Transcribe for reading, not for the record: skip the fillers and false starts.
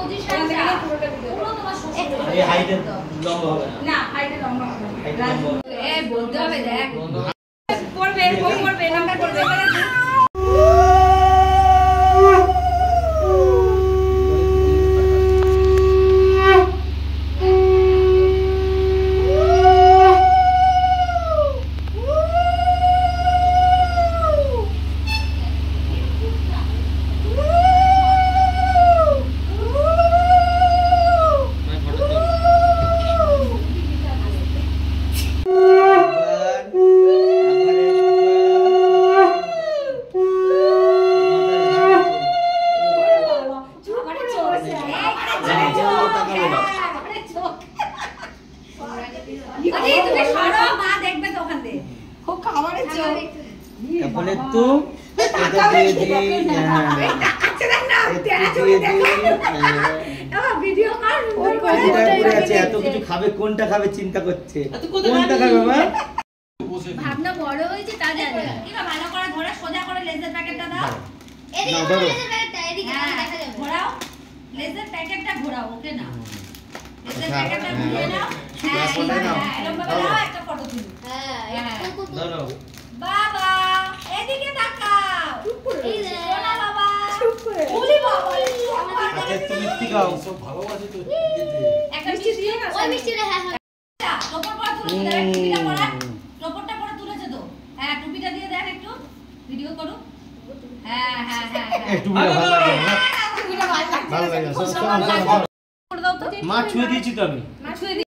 position পুরোটা video পুরো তোমার শ্বশুর এই হাইটের লম্বা হবে না না হাইটের লম্বা হবে এই বলতে হবে দেখ করবে নামটা করবে বলে তো এটা দিয়ে দি ভিডিও কর এত কিছু খাবে কোনটা খাবে চিন্তা করছে কোনটা খাবে মা ভাবনা বড় হয়েছে তা জানি কিবা ভালো করে ধরে সোজা করে লেজার প্যাকেটটা দাও এদিকে লেজার প্যাকেটটা এদিকে দেখা যাবে ঘোরাও লেজার প্যাকেটটা ঘোরাও ওকে না লেজার প্যাকেটটা ঘুরিয়ে নাও হ্যাঁ এরকম ভাবে দাও একটা ফটো তুলো হ্যাঁ ধরো বাবা এদিকে তাকাও এই যে সোনা বাবা চুপ করে ওলি বাবা আচ্ছা তুমি কি খাও সব ভালোবাসি তো দিতে একটা মিষ্টি দিয়ে না ওই মিষ্টিটা হ্যাঁ টপর পর তুলে দেখ টুপিটা পরা টপরটা পরে তুলেছে তো হ্যাঁ টুপিটা দিয়ে দেখ একটু ভিডিও করো হ্যাঁ একটু ভালো লাগে টুপিটা ভালো লাগছে ভালো লাগে করে দাও তো মা ছুঁয়ে দিয়েছি তো আমি মা ছুঁয়ে